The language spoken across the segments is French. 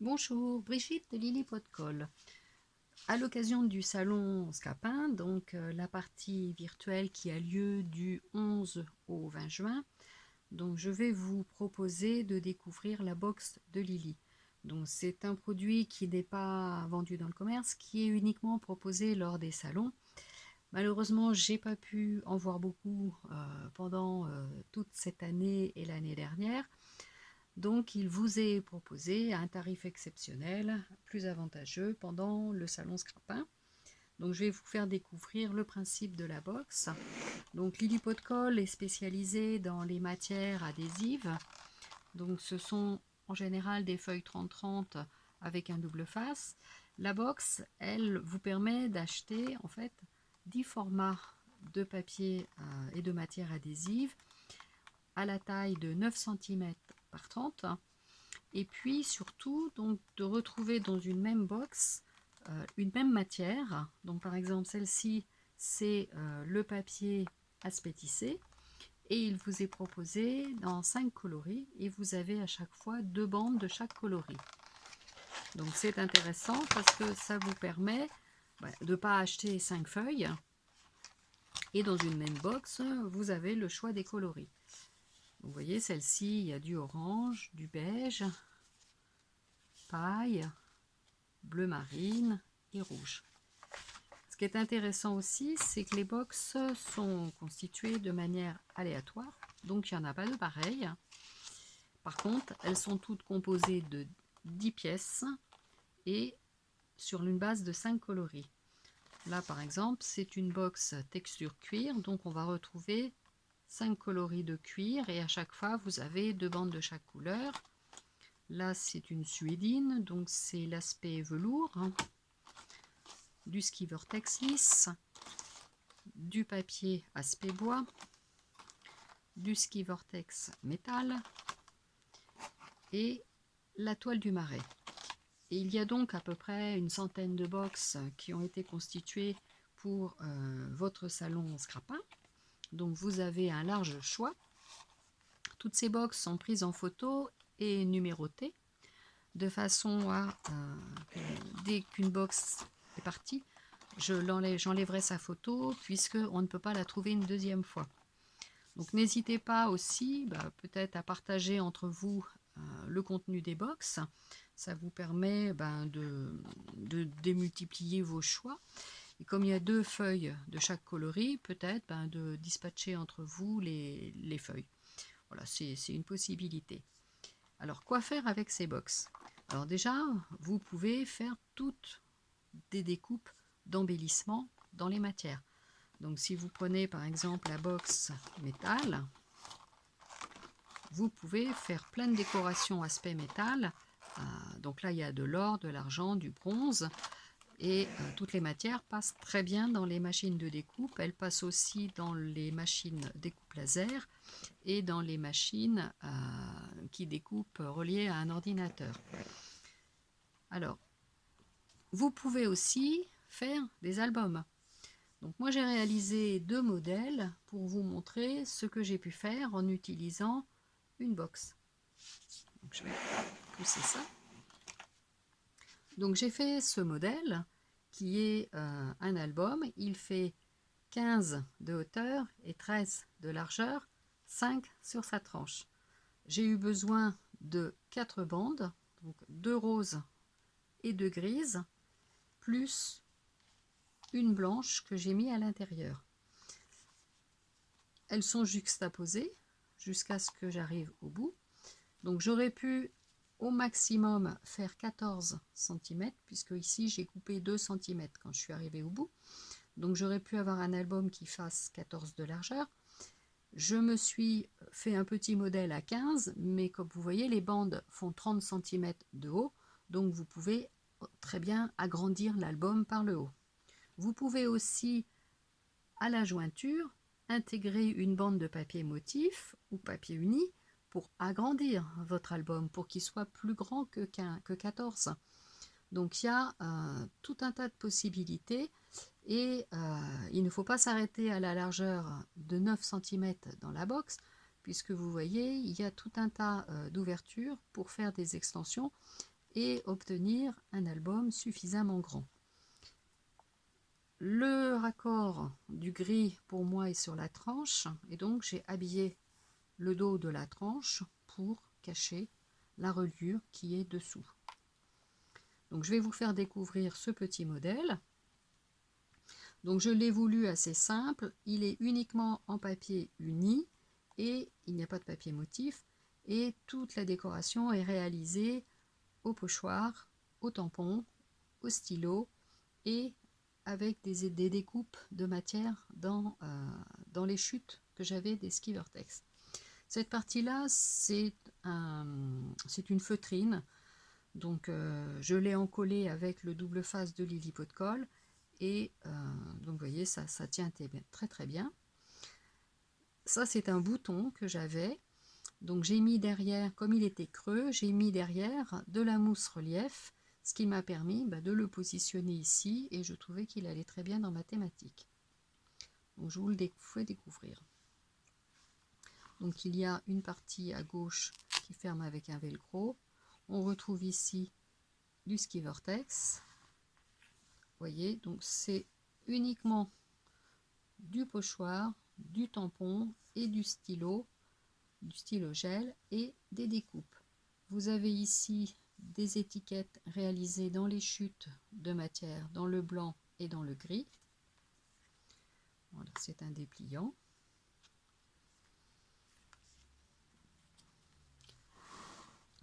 Bonjour, Brigitte de Lily Pot de Colle. À l'occasion du salon Scapin, donc la partie virtuelle qui a lieu du 11 au 20 juin, donc je vais vous proposer de découvrir la box de Lily. Donc c'est un produit qui n'est pas vendu dans le commerce, qui est uniquement proposé lors des salons. Malheureusement, j'ai pas pu en voir beaucoup pendant toute cette année et l'année dernière. Donc, il vous est proposé à un tarif exceptionnel, plus avantageux pendant le salon Scrapin. Donc, je vais vous faire découvrir le principe de la box. Donc, Lily Pot de Colle est spécialisée dans les matières adhésives. Donc, ce sont en général des feuilles 30-30 avec un double face. La box, elle, vous permet d'acheter en fait 10 formats de papier et de matière adhésive à la taille de 9 cm par 30. Et puis surtout donc de retrouver dans une même box une même matière. Donc par exemple celle-ci c'est le papier aspect tissé et il vous est proposé dans 5 coloris et vous avez à chaque fois 2 bandes de chaque coloris. Donc c'est intéressant parce que ça vous permet de ne pas acheter 5 feuilles et dans une même box vous avez le choix des coloris. Vous voyez celle-ci il y a du orange, du beige, paille, bleu marine et rouge. Ce qui est intéressant aussi, c'est que les box sont constituées de manière aléatoire, donc il n'y en a pas de pareil. Par contre, elles sont toutes composées de 10 pièces et sur une base de 5 coloris. Là, par exemple, c'est une box texture cuir, donc on va retrouver 5 coloris de cuir et à chaque fois, vous avez 2 bandes de chaque couleur. Là, c'est une suédine, donc c'est l'aspect velours. Du ski vortex lisse, du papier aspect bois, du ski vortex métal et la toile du marais. Et il y a donc à peu près une centaine de box qui ont été constituées pour votre salon Scrapin. Donc vous avez un large choix. Toutes ces box sont prises en photo et numérotées de façon à dès qu'une box est partie, j'enlèverai sa photo puisqu'on ne peut pas la trouver une deuxième fois. Donc n'hésitez pas aussi peut-être à partager entre vous le contenu des box. Ça vous permet de démultiplier vos choix. Et comme il y a 2 feuilles de chaque coloris, peut-être de dispatcher entre vous les feuilles. Voilà, c'est une possibilité. Alors, quoi faire avec ces box? Alors déjà, vous pouvez faire toutes des découpes d'embellissement dans les matières. Donc si vous prenez par exemple la box métal, vous pouvez faire plein de décorations aspect métal. Donc là il y a de l'or, de l'argent, du bronze et toutes les matières passent très bien dans les machines de découpe. Elles passent aussi dans les machines découpe laser et dans les machines qui découpent reliées à un ordinateur. Alors, vous pouvez aussi faire des albums. Donc moi j'ai réalisé 2 modèles pour vous montrer ce que j'ai pu faire en utilisant une box. Donc je vais pousser ça. Donc j'ai fait ce modèle qui est un album. Il fait 15 de hauteur et 13 de largeur, 5 sur sa tranche. J'ai eu besoin de 4 bandes, donc 2 roses et 2 grises, plus une blanche que j'ai mis à l'intérieur. Elles sont juxtaposées jusqu'à ce que j'arrive au bout. Donc j'aurais pu au maximum faire 14 cm, puisque ici j'ai coupé 2 cm quand je suis arrivée au bout. Donc j'aurais pu avoir un album qui fasse 14 de largeur. Je me suis fait un petit modèle à 15, mais comme vous voyez, les bandes font 30 cm de haut, donc vous pouvez très bien agrandir l'album par le haut. Vous pouvez aussi, à la jointure, intégrer une bande de papier motif ou papier uni pour agrandir votre album, pour qu'il soit plus grand que 14. Donc il y a tout un tas de possibilités et il ne faut pas s'arrêter à la largeur de 9 cm dans la box, puisque vous voyez, il y a tout un tas d'ouvertures pour faire des extensions et obtenir un album suffisamment grand. Le raccord du gris pour moi est sur la tranche et donc j'ai habillé le dos de la tranche pour cacher la reliure qui est dessous. Donc je vais vous faire découvrir ce petit modèle. Donc je l'ai voulu assez simple, il est uniquement en papier uni et il n'y a pas de papier motif et toute la décoration est réalisée au pochoir, au tampon, au stylo et avec des découpes de matière dans les chutes que j'avais des ski Vortex. Cette partie-là, c'est une feutrine, donc je l'ai encollée avec le double face de Lily Pot de Colle, et donc vous voyez, ça tient très très bien. Ça, c'est un bouton que j'avais, donc j'ai mis derrière, comme il était creux, j'ai mis derrière de la mousse relief, ce qui m'a permis de le positionner ici, et je trouvais qu'il allait très bien dans ma thématique. Donc je vous le fais découvrir. Donc il y a une partie à gauche qui ferme avec un velcro. On retrouve ici du ski Vortex. Vous voyez, donc c'est uniquement du pochoir, du tampon et du stylo gel et des découpes. Vous avez ici des étiquettes réalisées dans les chutes de matière, dans le blanc et dans le gris. Voilà, c'est un dépliant.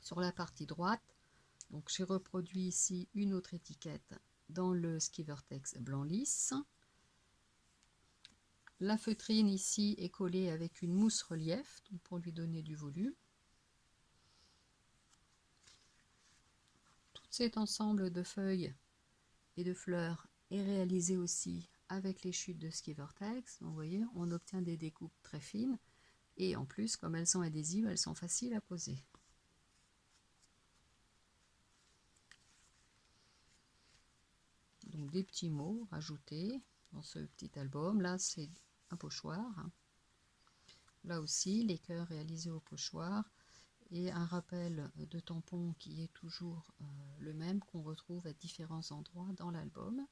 Sur la partie droite, donc j'ai reproduit ici une autre étiquette dans le ski Vortex blanc lisse. La feutrine ici est collée avec une mousse relief, donc pour lui donner du volume. Tout cet ensemble de feuilles et de fleurs est réalisé aussi avec les chutes de ski Vortex. Donc, vous voyez, on obtient des découpes très fines et en plus, comme elles sont adhésives, elles sont faciles à poser. Donc des petits mots rajoutés dans ce petit album. Là, c'est un pochoir. Là aussi, les cœurs réalisés au pochoir et un rappel de tampon qui est toujours le même, qu'on retrouve à différents endroits dans l'album.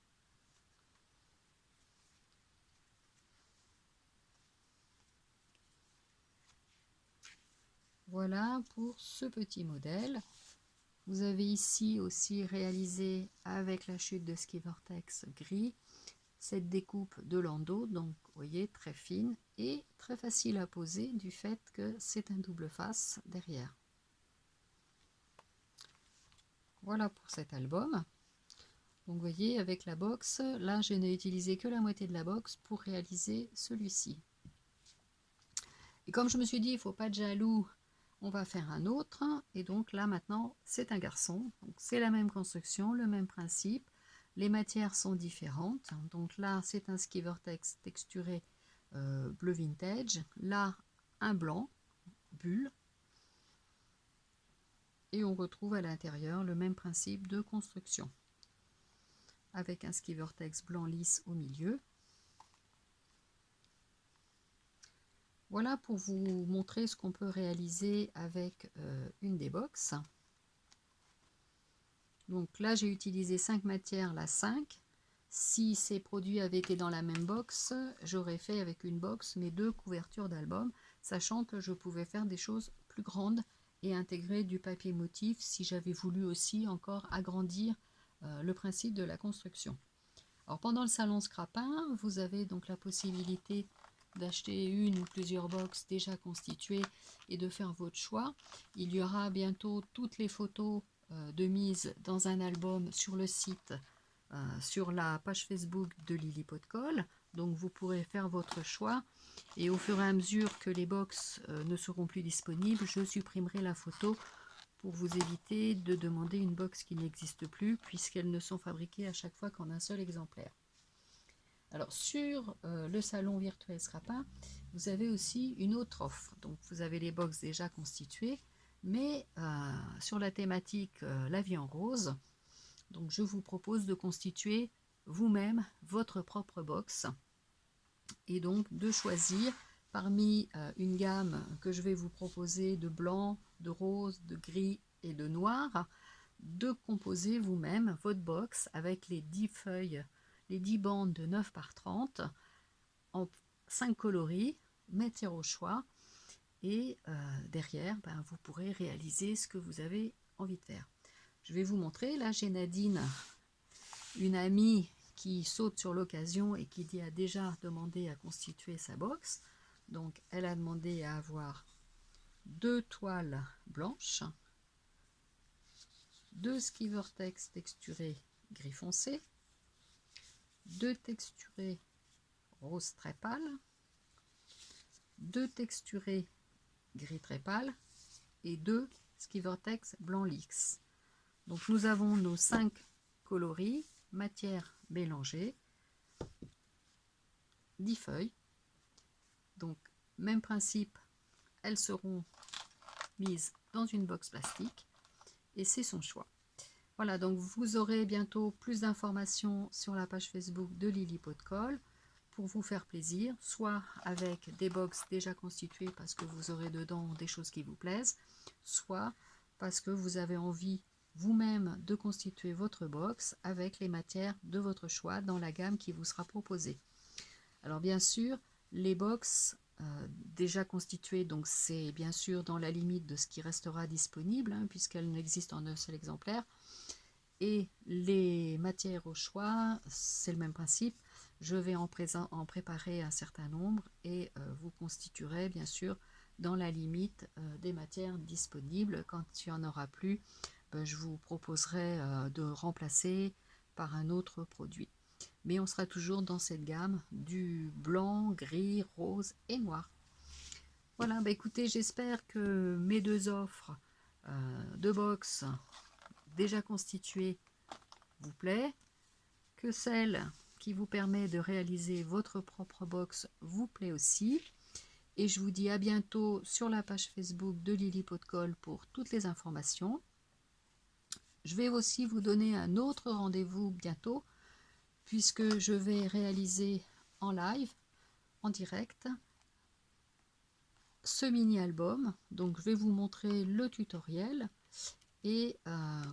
Voilà pour ce petit modèle. Vous avez ici aussi réalisé avec la chute de ski Vortex gris cette découpe de landau, donc vous voyez, très fine et très facile à poser du fait que c'est un double face derrière. Voilà pour cet album. Donc vous voyez, avec la box, là je n'ai utilisé que la moitié de la box pour réaliser celui-ci. Et comme je me suis dit, il ne faut pas être jaloux, on va faire un autre. Et donc là maintenant, c'est un garçon. C'est la même construction, le même principe. Les matières sont différentes. Donc là, c'est un ski Vortex texturé bleu vintage. Là, un blanc, bulle. Et on retrouve à l'intérieur le même principe de construction. Avec un ski Vortex blanc lisse au milieu. Voilà pour vous montrer ce qu'on peut réaliser avec une des box. Donc là, j'ai utilisé 5 matières, la 5. Si ces produits avaient été dans la même box, j'aurais fait avec une box mes 2 couvertures d'album, sachant que je pouvais faire des choses plus grandes et intégrer du papier motif si j'avais voulu aussi encore agrandir le principe de la construction. Alors pendant le salon Scrapin, vous avez donc la possibilité d'acheter une ou plusieurs box déjà constituées et de faire votre choix. Il y aura bientôt toutes les photos de mise dans un album sur le site, sur la page Facebook de Lily Pot de Colle. Donc vous pourrez faire votre choix et au fur et à mesure que les box ne seront plus disponibles, je supprimerai la photo pour vous éviter de demander une box qui n'existe plus puisqu'elles ne sont fabriquées à chaque fois qu'en un seul exemplaire. Alors sur le salon virtuel Scrapin, vous avez aussi une autre offre. Donc vous avez les box déjà constituées, mais sur la thématique la vie en rose, donc je vous propose de constituer vous-même votre propre box et donc de choisir parmi une gamme que je vais vous proposer de blanc, de rose, de gris et de noir. de composer vous-même votre box avec les 10 feuilles, les 10 bandes de 9 par 30 en 5 coloris, matière au choix. Et derrière, vous pourrez réaliser ce que vous avez envie de faire. Je vais vous montrer. Là, j'ai Nadine, une amie qui saute sur l'occasion et qui a déjà demandé à constituer sa box. Donc, elle a demandé à avoir 2 toiles blanches, 2 ski vortex texturés gris foncé, 2 texturés rose très pâle, 2 texturés gris très pâle et 2 ski vortex blanc lisse. Donc nous avons nos 5 coloris, matière mélangée, 10 feuilles. Donc même principe, elles seront mises dans une box plastique et c'est son choix. Voilà, donc vous aurez bientôt plus d'informations sur la page Facebook de Lily Pot de Colle pour vous faire plaisir, soit avec des box déjà constituées parce que vous aurez dedans des choses qui vous plaisent, soit parce que vous avez envie vous-même de constituer votre box avec les matières de votre choix dans la gamme qui vous sera proposée. Alors bien sûr, les box déjà constituées, donc c'est bien sûr dans la limite de ce qui restera disponible, puisqu'elles n'existent en un seul exemplaire. Et les matières au choix, c'est le même principe. Je vais en préparer un certain nombre et vous constituerez bien sûr dans la limite des matières disponibles. Quand il n'y en aura plus, je vous proposerai de remplacer par un autre produit. Mais on sera toujours dans cette gamme du blanc, gris, rose et noir. Voilà, écoutez, j'espère que mes 2 offres de box déjà constituée vous plaît, que celle qui vous permet de réaliser votre propre box vous plaît aussi. Et je vous dis à bientôt sur la page Facebook de Lily Pot de Colle pour toutes les informations. Je vais aussi vous donner un autre rendez-vous bientôt, puisque je vais réaliser en live, en direct, ce mini-album. Donc je vais vous montrer le tutoriel. Et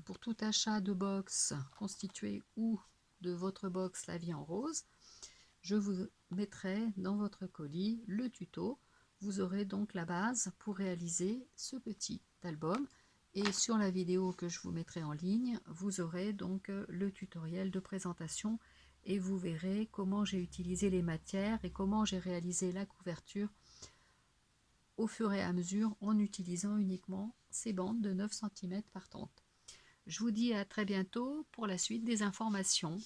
pour tout achat de box constituée ou de votre box La Vie en Rose, je vous mettrai dans votre colis le tuto. Vous aurez donc la base pour réaliser ce petit album. Et sur la vidéo que je vous mettrai en ligne, vous aurez donc le tutoriel de présentation et vous verrez comment j'ai utilisé les matières et comment j'ai réalisé la couverture au fur et à mesure en utilisant uniquement ces bandes de 9 cm par 30. Je vous dis à très bientôt pour la suite des informations.